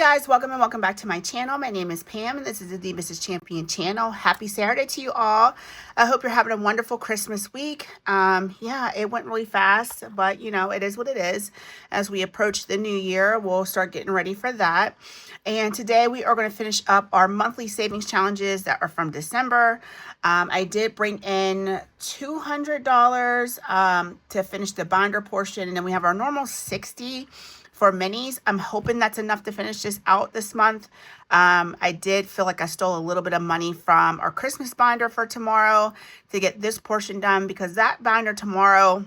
guys, welcome and welcome back to my channel. My name is Pam and this is the Mrs. Champion channel. Happy Saturday to you all. I hope you're having a wonderful Christmas week. Yeah, it went really fast, but you know, it is what it is. As we approach the new year, we'll start getting ready for that. And today we are going to finish up our monthly savings challenges that are from December. I did bring in $200 to finish the binder portion, and then we have our normal $60 for minis. I'm hoping that's enough to finish this out this month. I did feel like I stole a little bit of money from our Christmas binder for tomorrow to get this portion done, because that binder tomorrow,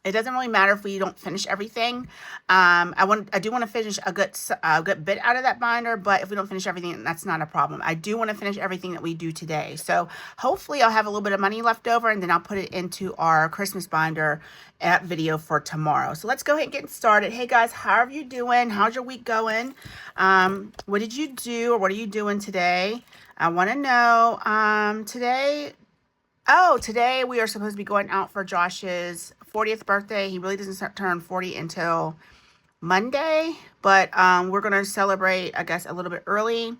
it doesn't really matter if we don't finish everything. I do want to finish a good bit out of that binder, but if we don't finish everything, that's not a problem. I do want to finish everything that we do today. So hopefully I'll have a little bit of money left over, and then I'll put it into our Christmas binder video for tomorrow. So let's go ahead and get started. Hey guys, how are you doing? How's your week going? What did you do, or what are you doing today? I want to know. Today we are supposed to be going out for Josh's 40th birthday. He really doesn't turn 40 until Monday, but we're going to celebrate, I guess, a little bit early.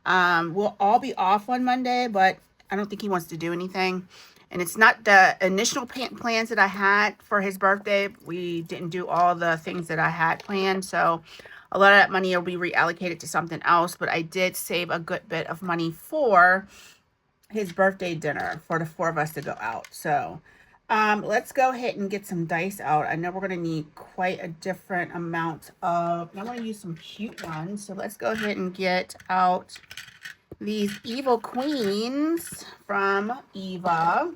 We'll all be off on Monday, but I don't think he wants to do anything. And it's not the initial plans that I had for his birthday. We didn't do all the things that I had planned, so a lot of that money will be reallocated to something else, but I did save a good bit of money for his birthday dinner for the four of us to go out. So let's go ahead and get some dice out. I know we're going to need quite a different amount of, I want to use some cute ones. So let's go ahead and get out these Evil Queens from Eva.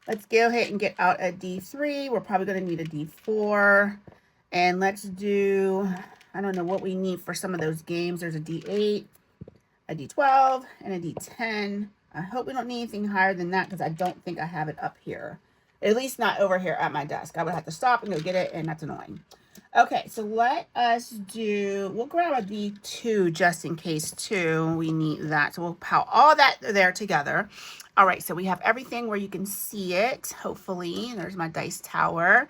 Let's go ahead and get out a D3. We're probably going to need a D4. And let's do, I don't know what we need for some of those games. There's a D8, a D12, and a D10. I hope we don't need anything higher than that, because I don't think I have it up here. At least not over here at my desk. I would have to stop and go get it, and that's annoying. Okay, so let us do, we'll grab a D2 just in case too. We need that. So we'll pile all that there together. All right, so we have everything where you can see it, hopefully. There's my dice tower.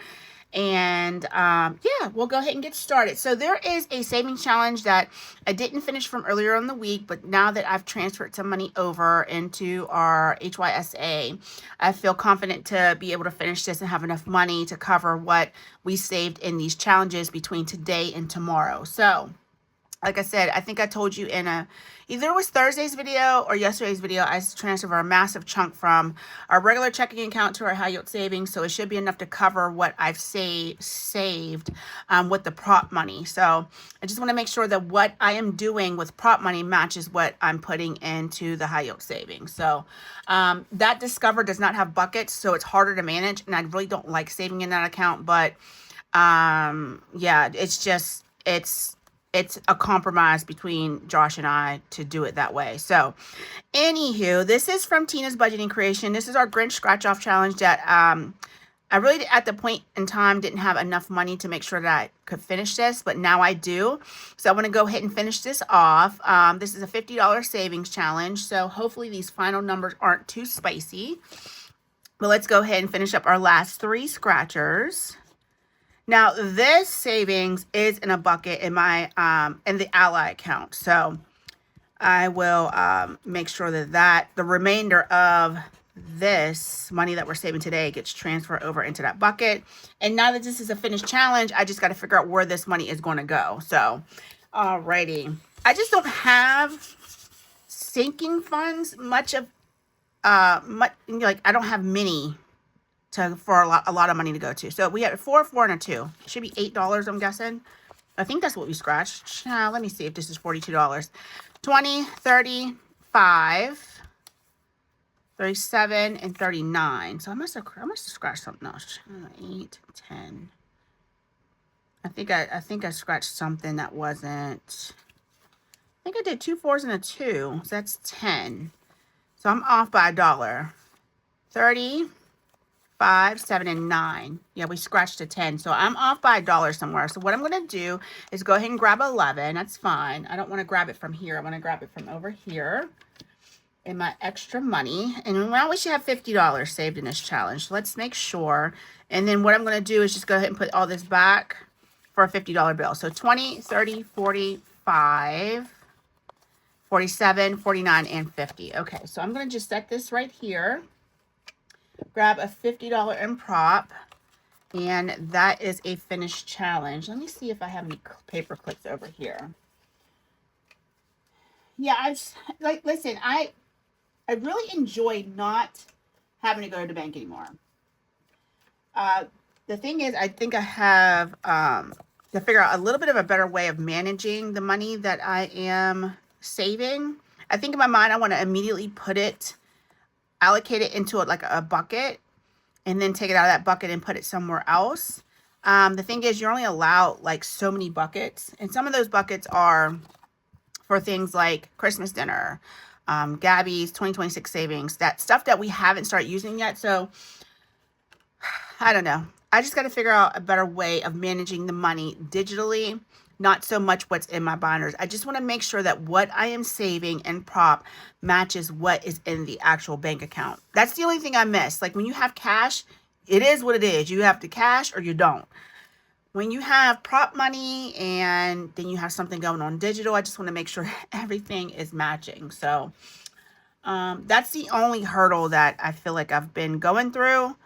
And yeah, we'll go ahead and get started. So there is a savings challenge that I didn't finish from earlier in the week, but now that I've transferred some money over into our HYSA, I feel confident to be able to finish this and have enough money to cover what we saved in these challenges between today and tomorrow. So like I said, I think I told you in either it was Thursday's video or yesterday's video, I transferred a massive chunk from our regular checking account to our high yield savings. So it should be enough to cover what I've saved with the prop money. So I just want to make sure that what I am doing with prop money matches what I'm putting into the high yield savings. So that Discover does not have buckets, so it's harder to manage. And I really don't like saving in that account. But yeah, it's a compromise between Josh and I to do it that way. So anywho, this is from Tina's Budgeting Creation. This is our Grinch scratch off challenge that I really at the point in time didn't have enough money to make sure that I could finish this, but now I do. So I want to go ahead and finish this off. This is a $50 savings challenge. So hopefully these final numbers aren't too spicy. But let's go ahead and finish up our last three scratchers. Now, this savings is in a bucket in my in the Ally account. So I will make sure that the remainder of this money that we're saving today gets transferred over into that bucket. And now that this is a finished challenge, I just got to figure out where this money is going to go. So, alrighty. I just don't have sinking funds I don't have many for a lot of money to go to. So we had a 4, 4, and a 2. It should be $8, I'm guessing. I think that's what we scratched. Let me see if this is $42. 20, 35, 37, and 39. So I must have scratched something else. 8, 10. I think I scratched something that wasn't. I think I did 2 4s and a 2. So that's 10. So I'm off by $1. 30. 5, 7, and 9. Yeah, we scratched a 10. So I'm off by $1 somewhere. So what I'm going to do is go ahead and grab 11. That's fine. I don't want to grab it from here. I want to grab it from over here in my extra money. And now we should have $50 saved in this challenge. So let's make sure. And then what I'm going to do is just go ahead and put all this back for a $50 bill. So 20, 30, 40, 45, 47, 49, and 50. Okay, so I'm going to just set this right here. Grab a $50 in prop. And that is a finished challenge. Let me see if I have any paper clips over here. Yeah, listen, I really enjoy not having to go to the bank anymore. The thing is, I think I have to figure out a little bit of a better way of managing the money that I am saving. I think in my mind, I want to immediately allocate it into like a bucket, and then take it out of that bucket and put it somewhere else. The thing is, you're only allowed like so many buckets, and some of those buckets are for things like Christmas dinner, Gabby's 2026 savings, that stuff that we haven't started using yet. So I don't know. I just got to figure out a better way of managing the money digitally, not so much what's in my binders. I just want to make sure that what I am saving in prop matches what is in the actual bank account. That's the only thing I miss. Like when you have cash, it is what it is. You have the cash or you don't. When you have prop money and then you have something going on digital, I just want to make sure everything is matching. So that's the only hurdle that I feel like I've been going through.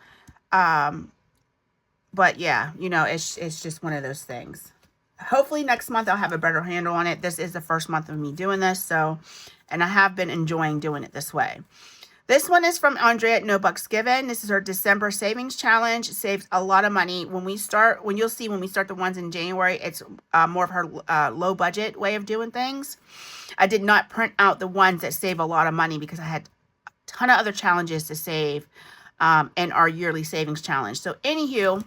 But yeah, you know, it's just one of those things. Hopefully next month I'll have a better handle on it. This is the first month of me doing this, so, and I have been enjoying doing it this way. This one is from Andrea at No Bucks Given. This is her December savings challenge. It saves a lot of money. When you'll see when we start the ones in January, it's more of her low budget way of doing things. I did not print out the ones that save a lot of money because I had a ton of other challenges to save in our yearly savings challenge. So anywho,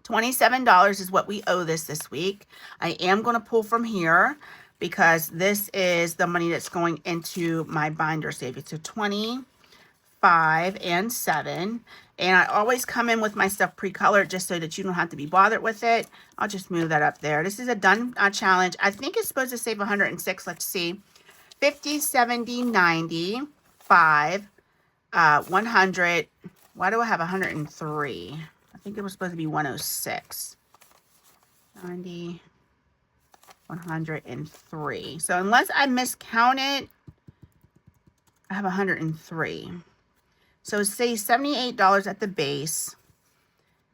$27 is what we owe this week. I am going to pull from here because this is the money that's going into my binder savings. So 20, 5, and 7. And I always come in with my stuff pre-colored just so that you don't have to be bothered with it. I'll just move that up there. This is a done challenge. I think it's supposed to save 106. Let's see. 50, 70, 90, 5, 100. Why do I have 103? I think it was supposed to be 106. 90, 103. So unless I miscounted, I have 103. So say $78 at the base.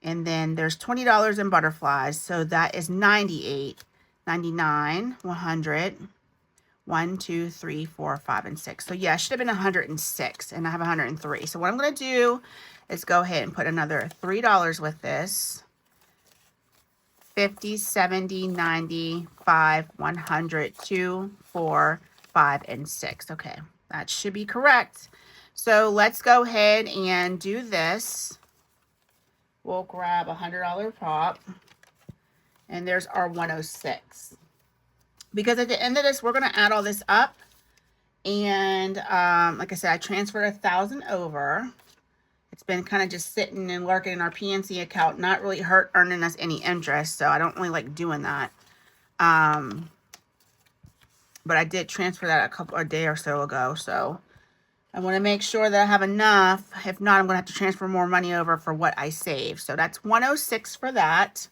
And then there's $20 in butterflies. So that is 98, 99, 100, 1, 2, 3, 4, 5, and 6. So yeah, it should have been 106 and I have 103. So what I'm going to do is go ahead and put another $3 with this. 50, 70, 90, 5, 100, 2, 4, 5, and 6. Okay, that should be correct. So let's go ahead and do this. We'll grab a $100 prop. And there's our 106. Because at the end of this, we're going to add all this up. And like I said, I transferred 1,000 over. It's been kind of just sitting and lurking in our PNC account, not really earning us any interest. So I don't really like doing that. But I did transfer that a day or so ago. So I want to make sure that I have enough. If not, I'm going to have to transfer more money over for what I save. So that's 106 for that.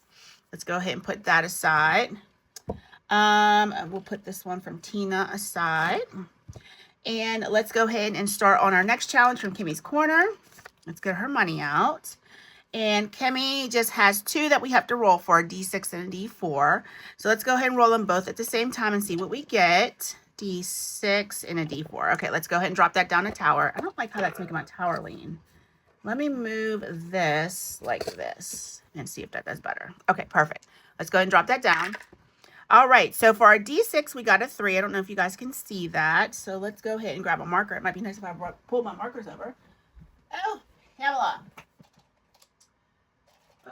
Let's go ahead and put that aside. We'll put this one from Tina aside. And let's go ahead and start on our next challenge from Kimmy's Corner. Let's get her money out. And Kimmy just has 2 that we have to roll for, a D6 and a D4. So let's go ahead and roll them both at the same time and see what we get. D6 and a D4. Okay, let's go ahead and drop that down a tower. I don't like how that's making my tower lean. Let me move this like this and see if that does better. Okay, perfect. Let's go ahead and drop that down. All right, so for our D6, we got a 3. I don't know if you guys can see that. So let's go ahead and grab a marker. It might be nice if I pull my markers over. Oh, Pamela.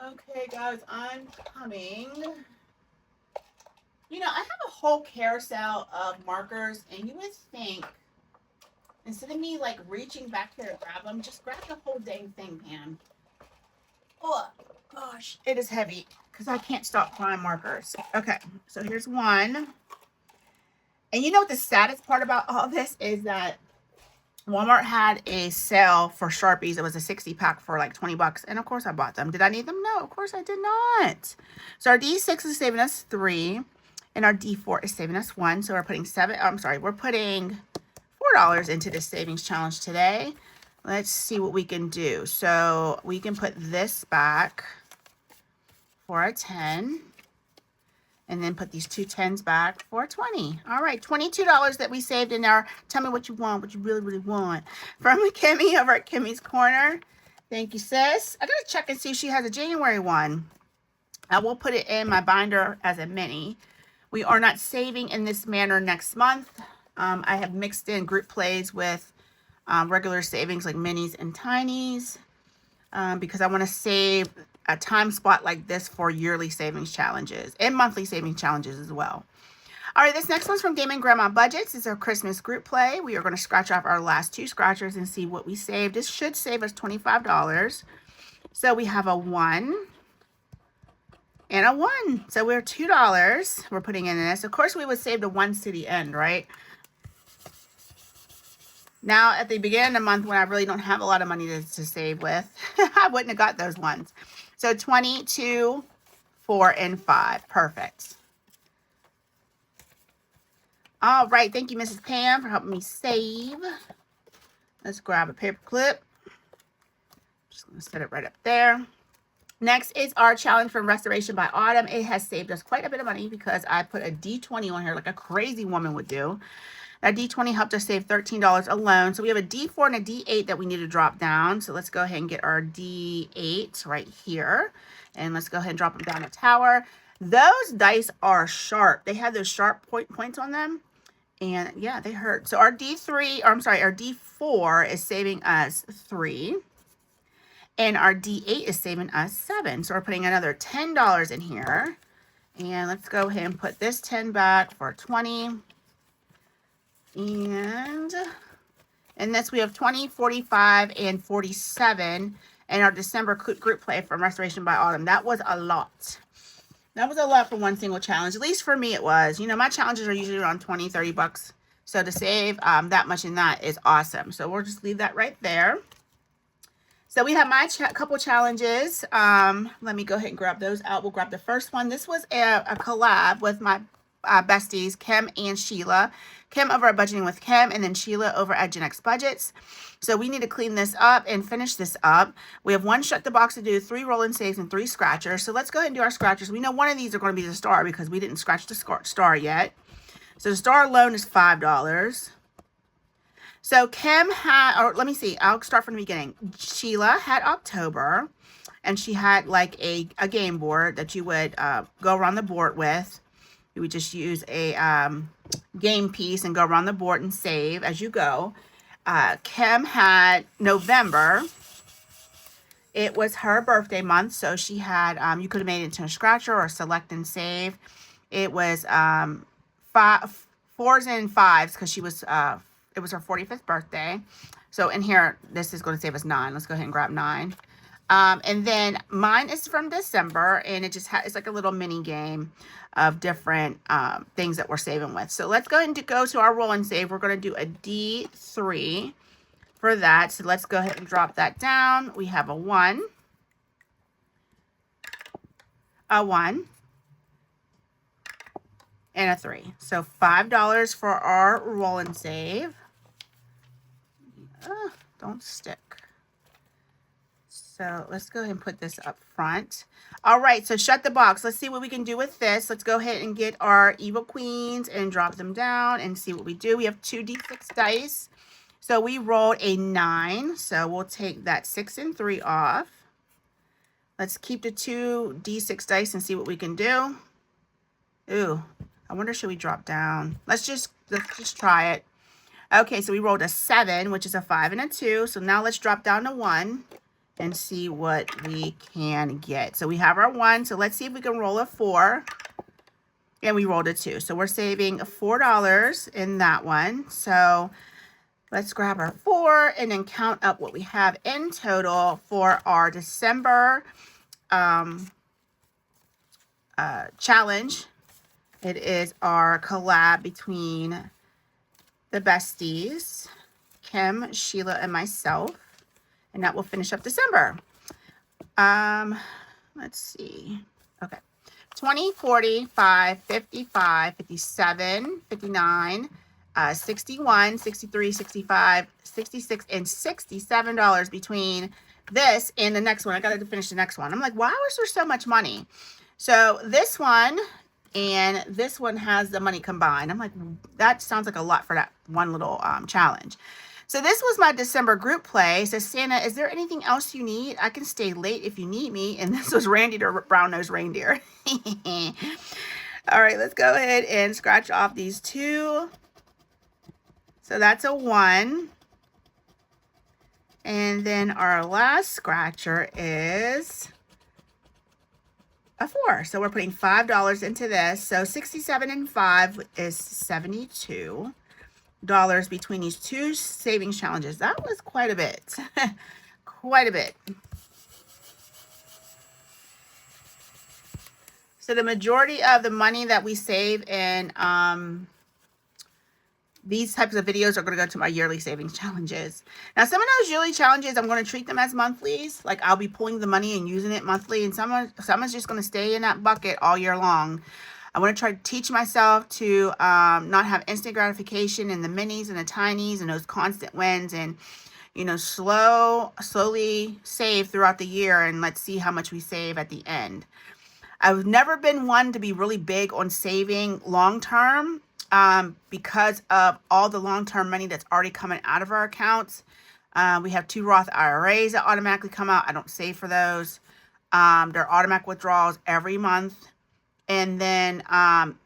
Okay, guys, I'm coming. You know, I have a whole carousel of markers, and you would think, instead of me, like, reaching back here to grab them, just grab the whole dang thing, Pam. Oh, gosh, it is heavy, because I can't stop buying markers. Okay, so here's one. And you know what the saddest part about all this is that Walmart had a sale for Sharpies. It was a 60-pack for like 20 bucks. And of course I bought them. Did I need them? No, of course I did not. So our D6 is saving us 3. And our D4 is saving us 1. So we're putting we're putting $4 into this savings challenge today. Let's see what we can do. So we can put this back for a 10. And then put these 2 10s back for 20. All right, $22 that we saved in our Tell Me What You Want, what you really, really want. From Kimmy over at Kimmy's Corner. Thank you, sis. I gotta check and see if she has a January one. I will put it in my binder as a mini. We are not saving in this manner next month. I have mixed in group plays with regular savings like minis and tinies because I want to save a time spot like this for yearly savings challenges and monthly savings challenges as well. All right, this next one's from Game and Grandma Budgets. It's our Christmas group play. We are going to scratch off our last 2 scratchers and see what we saved. This should save us $25. So we have a 1 and a 1. So we're $2 we're putting in this. Of course, we would save the 1s to the end, right? Now, at the beginning of the month when I really don't have a lot of money to save with, I wouldn't have got those ones. So 22, 4, and 5. Perfect. All right. Thank you, Mrs. Pam, for helping me save. Let's grab a paper clip. Just going to set it right up there. Next is our challenge from Restoration by Autumn. It has saved us quite a bit of money because I put a D20 on here like a crazy woman would do. That D20 helped us save $13 alone. So we have a D4 and a D8 that we need to drop down. So let's go ahead and get our D8 right here. And let's go ahead and drop them down the tower. Those dice are sharp. They have those sharp points on them. And yeah, they hurt. So our our D4 is saving us 3. And our D8 is saving us 7. So we're putting another $10 in here. And let's go ahead and put this 10 back for 20. And in this we have 20, 45, and 47 in our December group play from Restoration by Autumn. That was a lot. That was a lot for one single challenge. At least for me it was. You know, my challenges are usually around 20, 30 bucks. So to save that much in that is awesome. So we'll just leave that right there. So we have my couple challenges. Let me go ahead and grab those out. We'll grab the first one. This was a collab with my besties, Kim and Sheila. Kim over at Budgeting with Kim, and then Sheila over at Gen X Budgets. So we need to clean this up and finish this up. We have 1 shut the box to do, 3 roll and saves, and 3 scratchers. So let's go ahead and do our scratchers. We know one of these are going to be the star because we didn't scratch the star yet. So the star alone is $5. So Kim had, or let me see, I'll start from the beginning. Sheila had October, and she had like a game board that you would go around the board with. You would just use a game piece and go around the board and save as you go. Kim had November. It was her birthday month, so she had, you could have made it into a scratcher or select and save. It was 4s and 5s because she was, it was her 45th birthday. So in here, this is going to save us 9. Let's go ahead and grab 9. And then mine is from December, and it just it's like a little mini game of different things that we're saving with. So let's go ahead and go to our roll and save. We're going to do a D3 for that. So let's go ahead and drop that down. We have a 1, a 1, and a 3. So $5 for our roll and save. Don't stick. So let's go ahead and put this up front. All right, so shut the box. Let's see what we can do with this. Let's go ahead and get our Evil Queens and drop them down and see what we do. We have 2 D6 dice. So we rolled a 9. So we'll take that 6 and 3 off. Let's keep the 2 D6 dice and see what we can do. Ooh, I wonder, should we drop down? Let's just try it. Okay, so we rolled a 7, which is a 5 and a 2. So now let's drop down to 1. And see what we can get. So we have our 1. So let's see if we can roll a 4. And we rolled a 2. So we're saving $4 in that one. So let's grab our 4 and then count up what we have in total for our December challenge. It is our collab between the besties, Kim, Sheila, and myself. And that will finish up December. Let's see. Okay. 20, 45, 55, 57, 59, 61, 63, 65, 66, and $67 between this and the next one. I got to finish the next one. I'm like, why was there so much money? So this one and this one has the money combined. I'm like, that sounds like a lot for that one little challenge. So this was my December group play. It says, Santa, is there anything else you need? I can stay late if you need me. And this was Randy the Brown-Nosed Reindeer. All right, let's go ahead and scratch off these two. So that's a 1. And then our last scratcher is a 4. So we're putting $5 into this. So 67 and 5 is $72 between these two savings challenges. That was quite a bit. Quite a bit. So the majority of the money that we save in these types of videos are going to go to my yearly savings challenges. Now, some of those yearly challenges, I'm going to treat them as monthlies. Like I'll be pulling the money and using it monthly. And someone's just going to stay in that bucket all year long. I want to try to teach myself to not have instant gratification in the minis and the tinies and those constant wins, and, you know, slowly save throughout the year, and let's see how much we save at the end. I've never been one to be really big on saving long term because of all the long-term money that's already coming out of our accounts. We have 2 Roth IRAs that automatically come out. I don't save for those. They're automatic withdrawals every month. And then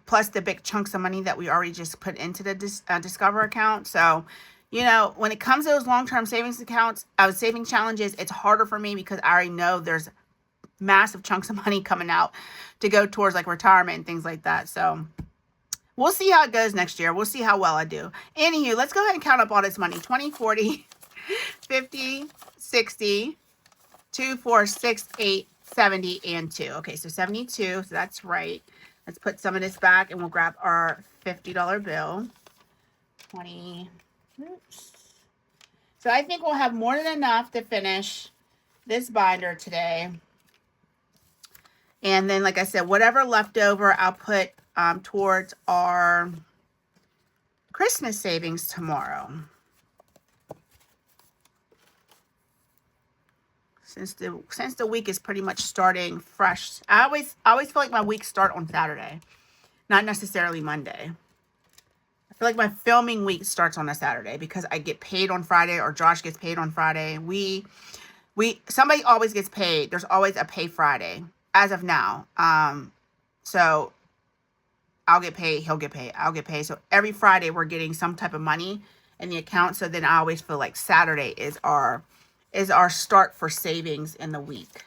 plus the big chunks of money that we already just put into the Discover account. So, you know, when it comes to those long-term savings accounts, saving challenges, it's harder for me because I already know there's massive chunks of money coming out to go towards like retirement and things like that. So we'll see how it goes next year. We'll see how well I do. Anywho, let's go ahead and count up all this money. 20, 40, 50, 60, 2, 4, 6, 8, 70, and 2. Okay, so 72. So that's right. Let's put some of this back and we'll grab our $50 bill. 20. Oops. So I think we'll have more than enough to finish this binder today. And then, like I said, whatever left over, I'll put towards our Christmas savings tomorrow. Since the week is pretty much starting fresh. I always feel like my weeks start on Saturday, not necessarily Monday. I feel like my filming week starts on a Saturday because I get paid on Friday, or Josh gets paid on Friday. Somebody always gets paid. There's always a pay Friday as of now. So I'll get paid, he'll get paid, I'll get paid. So every Friday we're getting some type of money in the account. So then I always feel like Saturday is our start for savings in the week.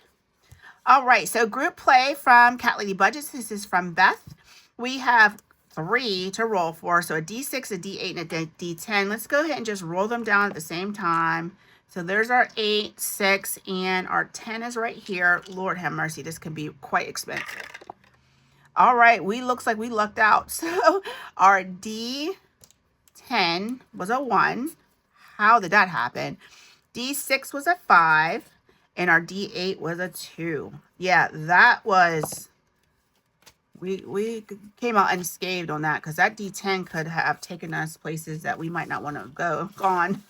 All right, so group play from Cat Lady Budgets. This is from Beth. We have 3 to roll for. So a D6, a D8, and a D10. Let's go ahead and just roll them down at the same time. So there's our 8, 6, and our 10 is right here. Lord have mercy, this can be quite expensive. All right, looks like we lucked out. So our D10 was a 1. How did that happen? D6 was a 5, and our D8 was a 2. Yeah, that was, we came out unscathed on that, because that D10 could have taken us places that we might not want to go on.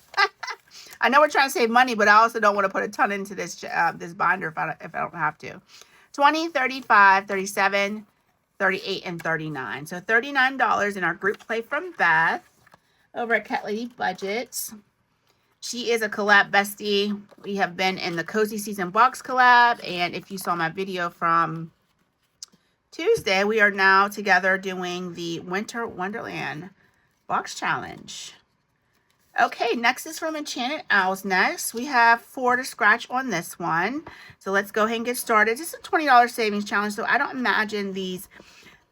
I know we're trying to save money, but I also don't want to put a ton into this this binder if I don't have to. 20, 35, 37, 38, and 39. So $39 in our group play from Beth over at Cat Lady Budgets. She is a collab bestie. We have been in the Cozy Season Box collab, and if you saw my video from Tuesday, we are now together doing the Winter Wonderland Box Challenge. Okay, next is from Enchanted Owls Nest. We have 4 to scratch on this one. So let's go ahead and get started. This is a $20 savings challenge, so I don't imagine these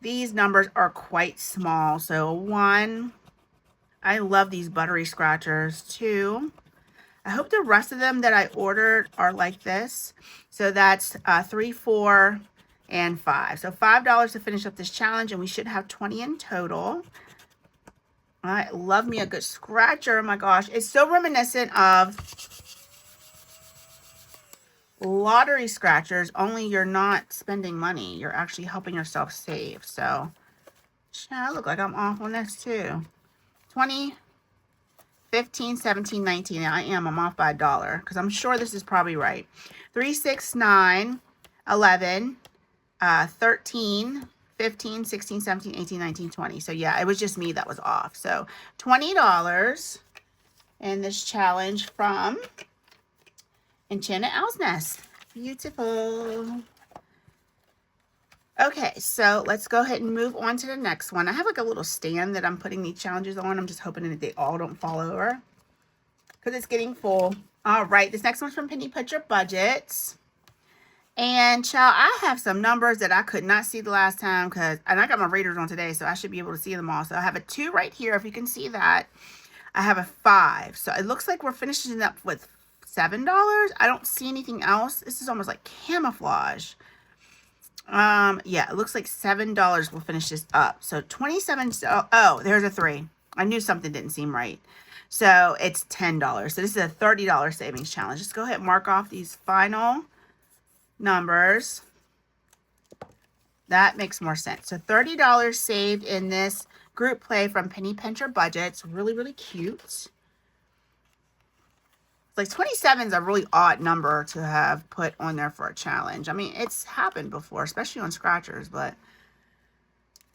numbers are quite small. So 1, I love these buttery scratchers. 2, I hope the rest of them that I ordered are like this. So that's 3, 4, and 5. So $5 to finish up this challenge, and we should have 20 in total. I love me a good scratcher. Oh my gosh, it's so reminiscent of lottery scratchers, only you're not spending money. You're actually helping yourself save. So, I look like I'm off on this too. 20, 15, 17, 19. I am. I'm off by $1 because I'm sure this is probably right. 3, 6, 9, 11, 13, 15, 16, 17, 18, 19, 20. So yeah, it was just me that was off. So $20 in this challenge from Enchanted Owl's Nest. Beautiful. Okay, so let's go ahead and move on to the next one. I have like a little stand that I'm putting these challenges on. I'm just hoping that they all don't fall over because it's getting full. All right, this next one's from Penny Picture Budgets. And child, I have some numbers that I could not see the last time and I got my readers on today, so I should be able to see them all. So I have a 2 right here, if you can see that. I have a 5. So it looks like we're finishing up with $7. I don't see anything else. This is almost like camouflage. Yeah, it looks like $7 will finish this up. So 27. Oh, there's a 3. I knew something didn't seem right. So it's $10. So this is a $30 savings challenge. Just go ahead and mark off these final numbers. That makes more sense. So $30 saved in this group play from Penny Pincher Budgets. Really, really cute. Like 27 is a really odd number to have put on there for a challenge. I mean, it's happened before, especially on scratchers, but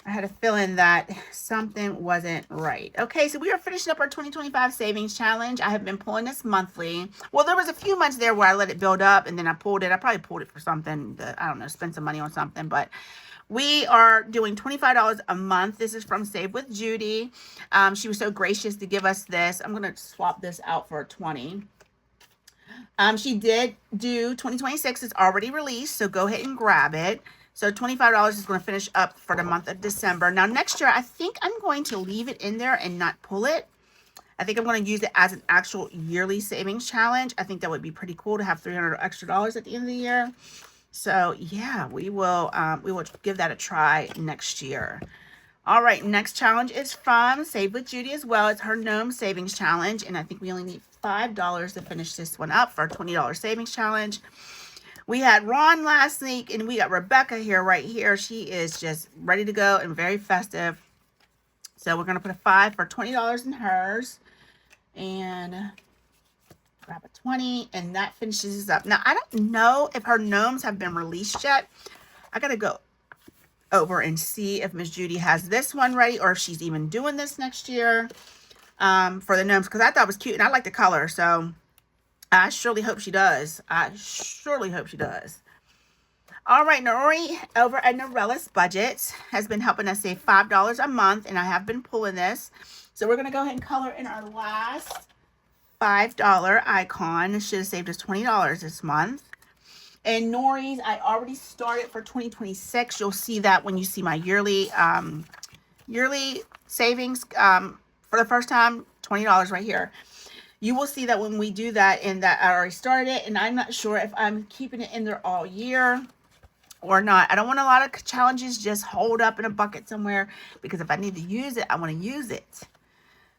I had a feeling that something wasn't right. Okay, so we are finishing up our 2025 savings challenge. I have been pulling this monthly. Well, there was a few months there where I let it build up and then I pulled it. I probably pulled it for something that, I don't know, spend some money on something, but we are doing $25 a month. This is from Save with Judy. She was so gracious to give us this. I'm going to swap this out for a 20. She did do 2026. It's already released, so go ahead and grab it. So $25 is going to finish up for the month of December. Now, next year, I think I'm going to leave it in there and not pull it. I think I'm going to use it as an actual yearly savings challenge. I think that would be pretty cool to have $300 extra at the end of the year. So yeah, we will give that a try next year. All right, next challenge is from Save with Judy as well. It's her gnome savings challenge, and I think we only need $5 to finish this one up for a $20 savings challenge. We had Ron last week, and we got Rebecca here right here. She is just ready to go and very festive. So we're going to put a 5 for $20 in hers, and grab a 20, and that finishes up. Now, I don't know if her gnomes have been released yet. I got to go over and see if Miss Judy has this one ready or if she's even doing this next year for the gnomes, because I thought it was cute and I like the color. So I surely hope she does. I surely hope she does. All right, Nori over at Norella's Budgets has been helping us save $5 a month, and I have been pulling this. So we're going to go ahead and color in our last $5 icon. This should have saved us $20 this month. And Nori's, I already started for 2026. You'll see that when you see my yearly savings for the first time, $20 right here. You will see that when we do that, and that I already started it, and I'm not sure if I'm keeping it in there all year or not. I don't want a lot of challenges just hold up in a bucket somewhere, because if I need to use it, I want to use it.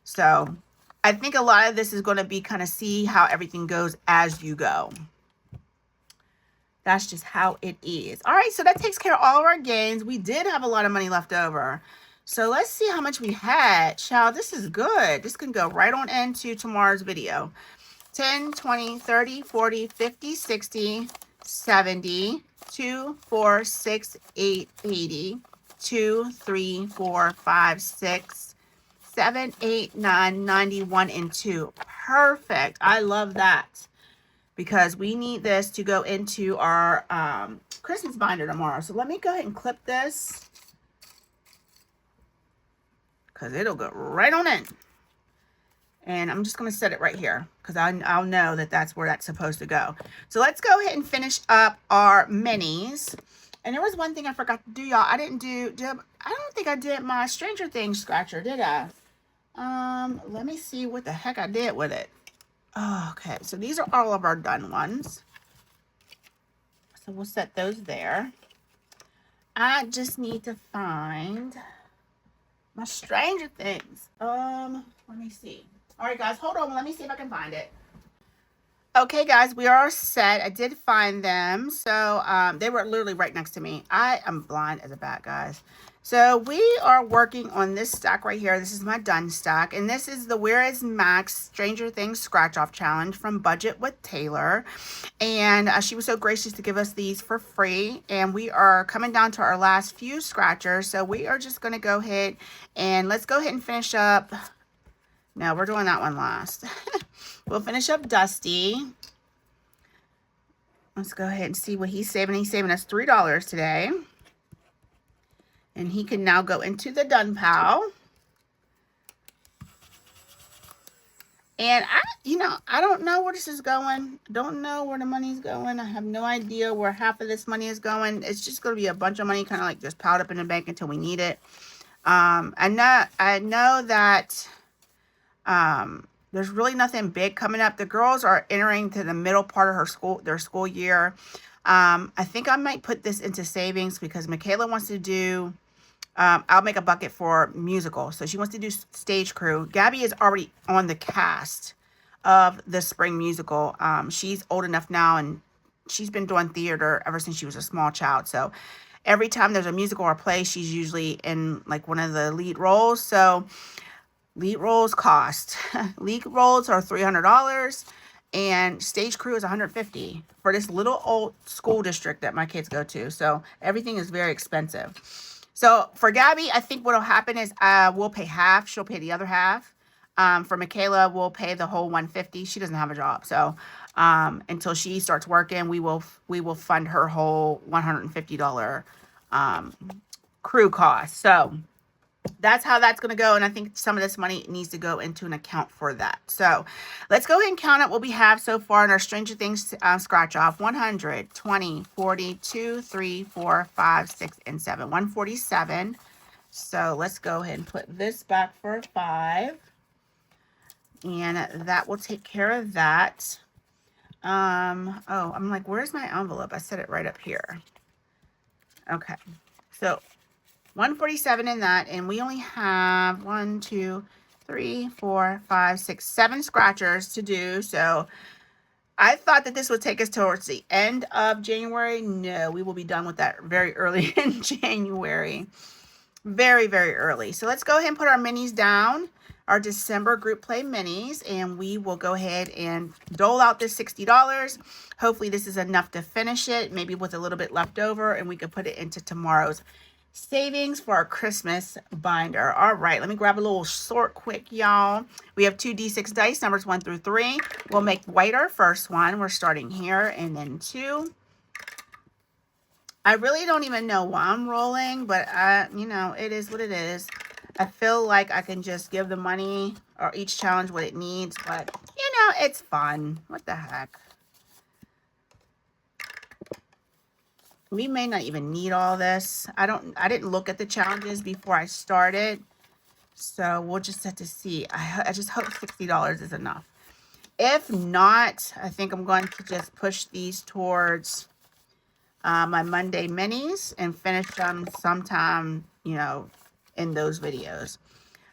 So I think a lot of this is going to be kind of see how everything goes as you go. That's just how it is. All right, so that takes care of all of our gains. We did have a lot of money left over. So let's see how much we had. Child, this is good. This can go right on into tomorrow's video. 10, 20, 30, 40, 50, 60, 70, 2, 4, 6, 8, 80, 2, 3, 4, 5, 6, 7, 8, 9, 91, and 2. Perfect. I love that, because we need this to go into our Christmas binder tomorrow. So let me go ahead and clip this, because it'll go right on in. And I'm just going to set it right here, because I'll know that that's where that's supposed to go. So let's go ahead and finish up our minis. And there was one thing I forgot to do, y'all. I don't think I did my Stranger Things scratcher, did I? Let me see what the heck I did with it. Okay, so these are all of our done ones. So we'll set those there. I just need to find my Stranger Things. Let me see. All right, guys, hold on. Let me see if I can find it. Okay, guys, we are set. I did find them. So they were literally right next to me. I am blind as a bat, guys. So we are working on this stack right here. This is my done stack. And this is the Where is Max Stranger Things Scratch Off Challenge from Budget with Taylor. And she was so gracious to give us these for free. And we are coming down to our last few scratchers. So we are just going to go ahead and let's go ahead and finish up. No, we're doing that one last. We'll finish up Dusty. Let's go ahead and see what he's saving. He's saving us $3 today. And he can now go into the Dun Pal. And I don't know where this is going. Don't know where the money's going. I have no idea where half of this money is going. It's just going to be a bunch of money kind of like just piled up in the bank until we need it. I know that there's really nothing big coming up. The girls are entering to the middle part of their school year. I think I might put this into savings because Michaela wants to do, I'll make a bucket for musical. So she wants to do stage crew. Gabby is already on the cast of the spring musical. She's old enough now and she's been doing theater ever since she was a small child. So every time there's a musical or play, she's usually in like one of the lead roles. So lead roles cost. Lead roles are $300 and stage crew is $150 for this little old school district that my kids go to. So everything is very expensive. So for Gabby, I think what'll happen is we'll pay half. She'll pay the other half. For Michaela, we'll pay the whole $150. She doesn't have a job. So until she starts working, we will fund her whole $150 crew cost. So that's how that's going to go. And I think some of this money needs to go into an account for that. So let's go ahead and count up what we have so far in our Stranger Things scratch off. 100, 20, 40, 2, 3, 4, 5, 6, and 7. 147. So let's go ahead and put this back for 5. And that will take care of that. Oh, I'm like, where's my envelope? I set it right up here. Okay. So 147 in that, and we only have 1, 2, 3, 4, 5, 6, 7 scratchers to do. So I thought that this would take us towards the end of January. No, we will be done with that very early in January. Very, very early. So let's go ahead and put our minis down, our December group play minis, and we will go ahead and dole out this $60. Hopefully this is enough to finish it, maybe with a little bit left over, and we can put it into tomorrow's savings for our Christmas binder. All right, let me grab a little sort quick, y'all. We have 2 D6 dice, numbers 1 through 3. We'll make white our first one. We're starting here, and then 2. I really don't even know why I'm rolling, but it is what it is. I feel like I can just give the money or each challenge what it needs, but it's fun. What the heck? We may not even need all this. I didn't look at the challenges before I started. So we'll just have to see. I just hope $60 is enough. If not, I think I'm going to just push these towards my Monday minis and finish them sometime, in those videos.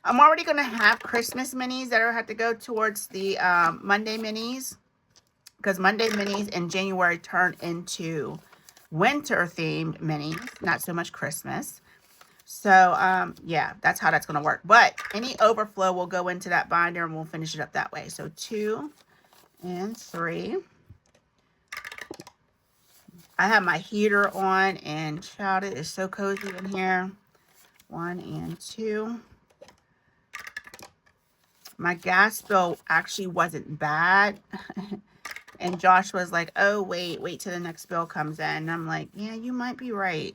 I'm already going to have Christmas minis that have to go towards the Monday minis, because Monday minis in January turn into winter themed minis, not so much Christmas. So yeah, that's how that's going to work. But any overflow will go into that binder and we'll finish it up that way. So 2 and 3. I have my heater on, and child, it is so cozy in here. 1 and 2. My gas bill actually wasn't bad. And Josh was like, oh, wait till the next bill comes in. And I'm like, yeah, you might be right.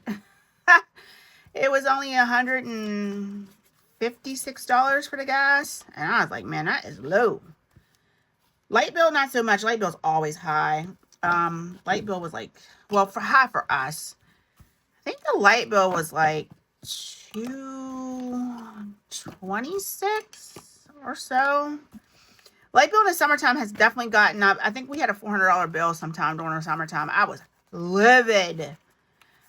It was only $156 for the gas. And I was like, man, that is low. Light bill, not so much. Light bill's always high. Light bill was like, well, high for us. I think the light bill was like $226 or so. Light bill in the summertime has definitely gotten up. I think we had a $400 bill sometime during the summertime. I was livid.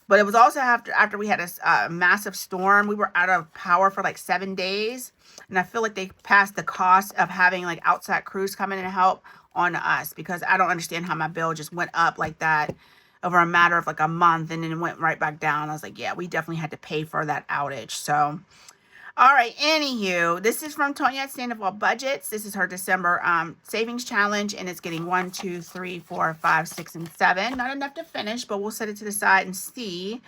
But it was also after we had a massive storm. We were out of power for like 7 days. And I feel like they passed the cost of having like outside crews come in and help on us, because I don't understand how my bill just went up like that over a matter of like a month and then it went right back down. I was like, yeah, we definitely had to pay for that outage. So, all right, anywho, this is from Tonya at Sandoval Budgets. This is her December savings challenge, and it's getting 1, 2, 3, 4, 5, 6, and 7. Not enough to finish, but we'll set it to the side and see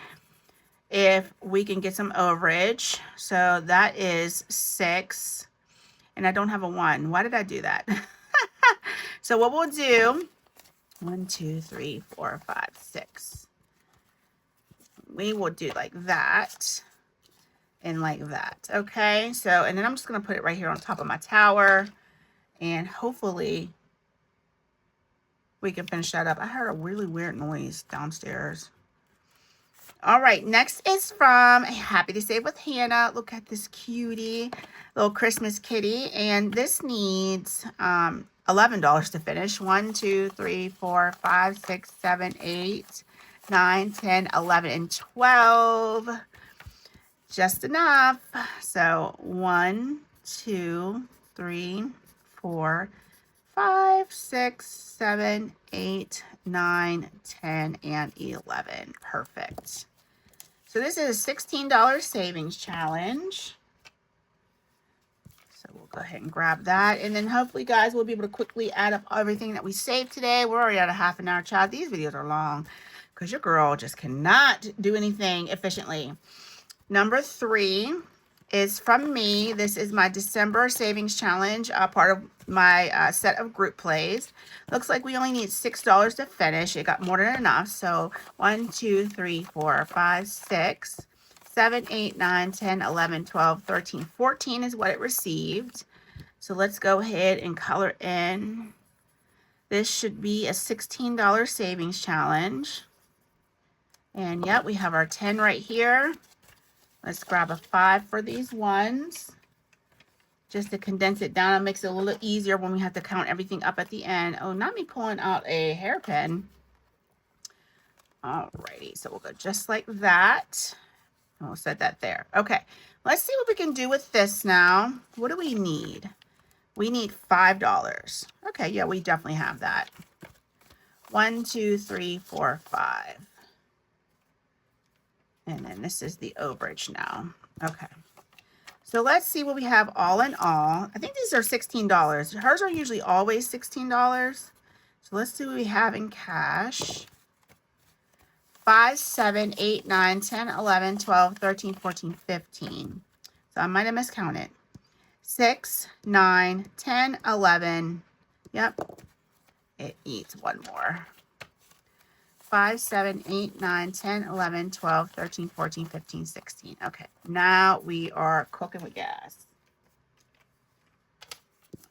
if we can get some overage. So that is 6, and I don't have a 1. Why did I do that? So what we'll do, 1, 2, 3, 4, 5, 6. We will do like that. And like that. Okay, so, and then I'm just going to put it right here on top of my tower, and hopefully we can finish that up. I heard a really weird noise downstairs. All right, next is from Happy to Save with Hannah. Look at this cutie little Christmas kitty, and this needs $11 to finish. 1, 2, 3, 4, 5, 6, 7, 8, 9, 10, 11, and 12. Just enough. So 1, 2, 3, 4, 5, 6, 7, 8, 9, 10, and 11. Perfect. So this is a $16 savings challenge. So we'll go ahead and grab that. And then hopefully, guys, we'll be able to quickly add up everything that we saved today. We're already at a half an hour, child. These videos are long because your girl just cannot do anything efficiently. Number 3 is from me. This is my December savings challenge, part of my set of group plays. Looks like we only need $6 to finish. It got more than enough. So 1, 2, 3, 4, 5, 6, 7, 8, 9, 10, 11, 12, 13, 14 is what it received. So let's go ahead and color in. This should be a $16 savings challenge. And yep, we have our 10 right here. Let's grab a 5 for these ones, just to condense it down. It makes it a little easier when we have to count everything up at the end. Oh, not me pulling out a hairpin. Alrighty, so we'll go just like that. And we'll set that there. Okay, let's see what we can do with this now. What do we need? We need $5. Okay, yeah, we definitely have that. 1, 2, 3, 4, 5. And then this is the overage now. Okay. So let's see what we have all in all. I think these are $16. Hers are usually always $16. So let's see what we have in cash. 5, 7, 8, 9, 10, 11, 12, 13, 14, 15. So I might have miscounted. 6, 9, 10, 11. Yep. It needs one more. 5, 7, 8, 9, 10, 11, 12, 13, 14, 15, 16. Okay, now we are cooking with gas.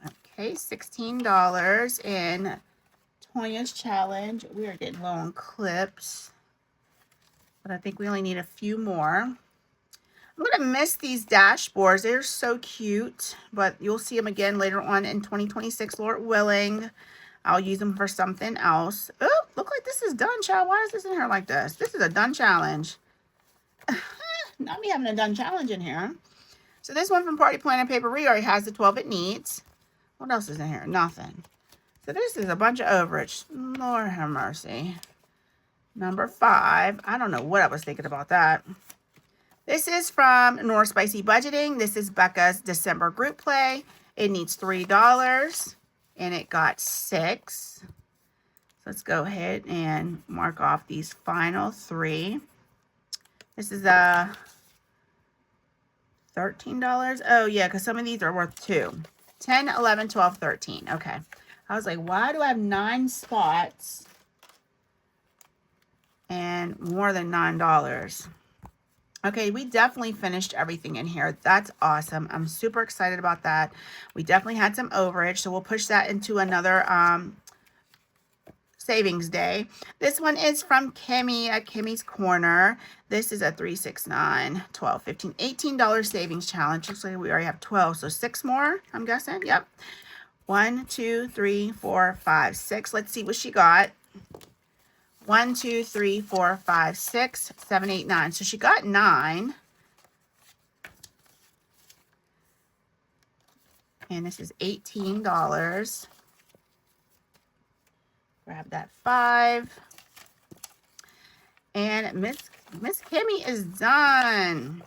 Okay, $16 in Tonya's challenge. We are getting low on clips, but I think we only need a few more. I'm going to miss these dashboards. They're so cute, but you'll see them again later on in 2026, Lord willing. I'll use them for something else. Oh, look like this is done, child. Why is this in here like this? This is a done challenge. Not me having a done challenge in here. So this one from Party Planner Papery already has the 12 it needs. What else is in here? Nothing. So this is a bunch of overage. Lord have mercy. Number 5. I don't know what I was thinking about that. This is from North Spicy Budgeting. This is Becca's December group play. It needs $3. And it got 6. So let's go ahead and mark off these final 3. This is a $13. Oh yeah, because some of these are worth 2. 10, 11, 12, 13. Okay. I was like, why do I have 9 spots and more than $9? Okay, we definitely finished everything in here. That's awesome. I'm super excited about that. We definitely had some overage, so we'll push that into another savings day. This one is from Kimmy at Kimmy's Corner. This is a 3, 6, 9, 12, 15, $18 savings challenge. Looks like we already have 12, so 6 more, I'm guessing. Yep. 1, 2, 3, 4, 5, 6. Let's see what she got. 1, 2, 3, 4, 5, 6, 7, 8, 9. So she got 9. And this is $18. Grab that 5. And Miss Kimmy is done.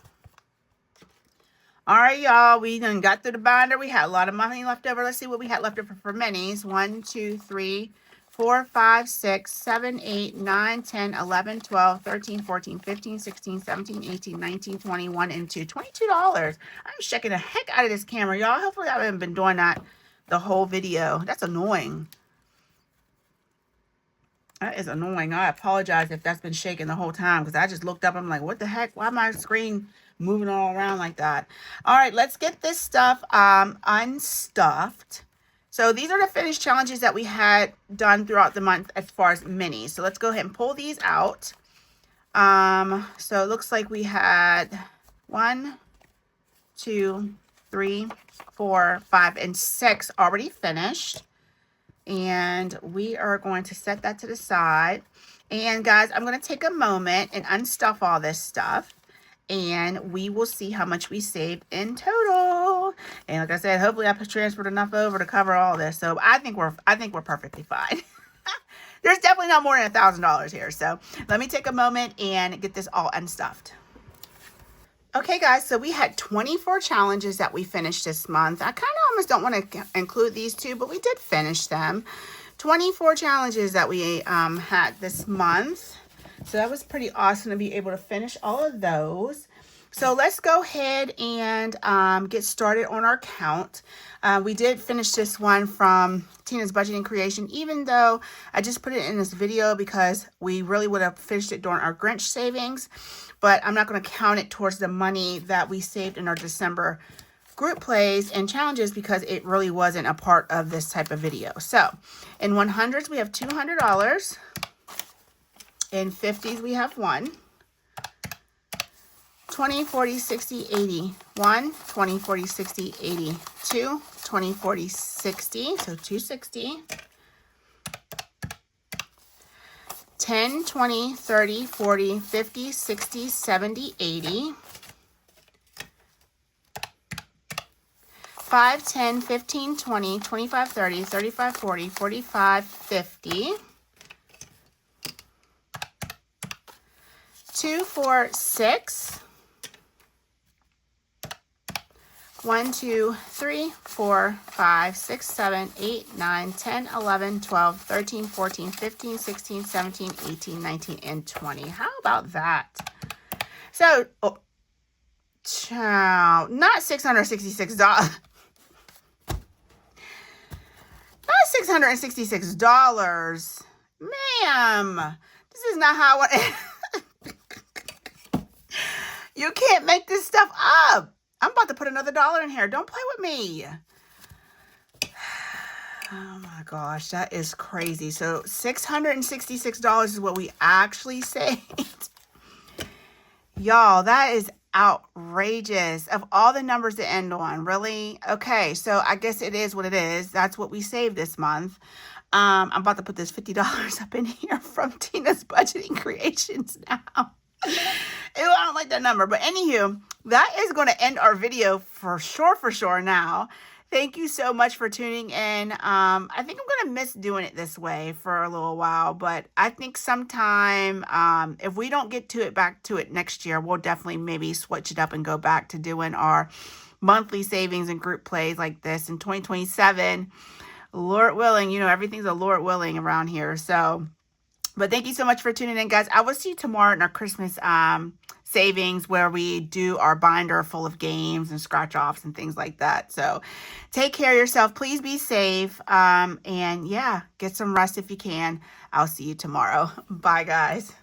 All right, y'all. We done got through the binder. We had a lot of money left over. Let's see what we had left over for minis. 1, 2, 3, 4, 5, 6, 7, 8, 9, 10, 11, 12, 13, 14, 15, 16, 17, 18, 19, 21, and 2. $22. I'm checking the heck out of this camera, y'all. Hopefully I haven't been doing that the whole video. That's annoying. That is annoying. I apologize if that's been shaking the whole time because I just looked up. I'm like, what the heck? Why my screen moving all around like that? All right, let's get this stuff unstuffed. So these are the finished challenges that we had done throughout the month as far as minis. So let's go ahead and pull these out. So it looks like we had 1, 2, 3, 4, 5, and 6 already finished. And we are going to set that to the side. And guys, I'm going to take a moment and unstuff all this stuff. And we will see how much we saved in total. And like I said, hopefully I transferred enough over to cover all this. So I think we're perfectly fine. There's definitely not more than $1,000 here. So let me take a moment and get this all unstuffed. Okay, guys, so we had 24 challenges that we finished this month. I kind of almost don't want to include these two, but we did finish them. 24 challenges that we had this month. So that was pretty awesome to be able to finish all of those. So let's go ahead and get started on our count. We did finish this one from Tina's Budgeting Creation, even though I just put it in this video because we really would have finished it during our Grinch savings. But I'm not going to count it towards the money that we saved in our December group plays and challenges because it really wasn't a part of this type of video. So in 100s, we have $200. In 50s, we have 1. 20, 40, 60, 80. 1, 20, 40, 60, 80. 2, 20, 40, 60. So 260. 10, 20, 30, 40, 50, 60, 70, 80. 5, 10, 15, 20, 25, 30, 35, 40, 45, 50. 2, 4, 6. 1, 2, 3, 4, 5, 6, 7, 8, 9, 10, 11, 12, 13, 14, 15, 16, 17, 18, 19, and 20. How about that? So, not $666. Not $666. Ma'am, this is not how I want it. You can't make this stuff up. I'm about to put another $1 in here. Don't play with me. Oh my gosh, that is crazy. So $666 is what we actually saved. Y'all, that is outrageous. Of all the numbers to end on, really? Okay, so I guess it is what it is. That's what we saved this month. I'm about to put this $50 up in here from Tina's Budgeting Creations now. Ew, I don't like that number. But anywho, that is going to end our video for sure now. Thank you so much for tuning in. I think I'm going to miss doing it this way for a little while. But I think sometime, if we don't get back to it next year, we'll definitely maybe switch it up and go back to doing our monthly savings and group plays like this in 2027. Lord willing, you know, everything's a Lord willing around here. So, but thank you so much for tuning in, guys. I will see you tomorrow in our Christmas savings where we do our binder full of games and scratch offs and things like that. So take care of yourself. Please be safe. And yeah, get some rest if you can. I'll see you tomorrow. Bye, guys.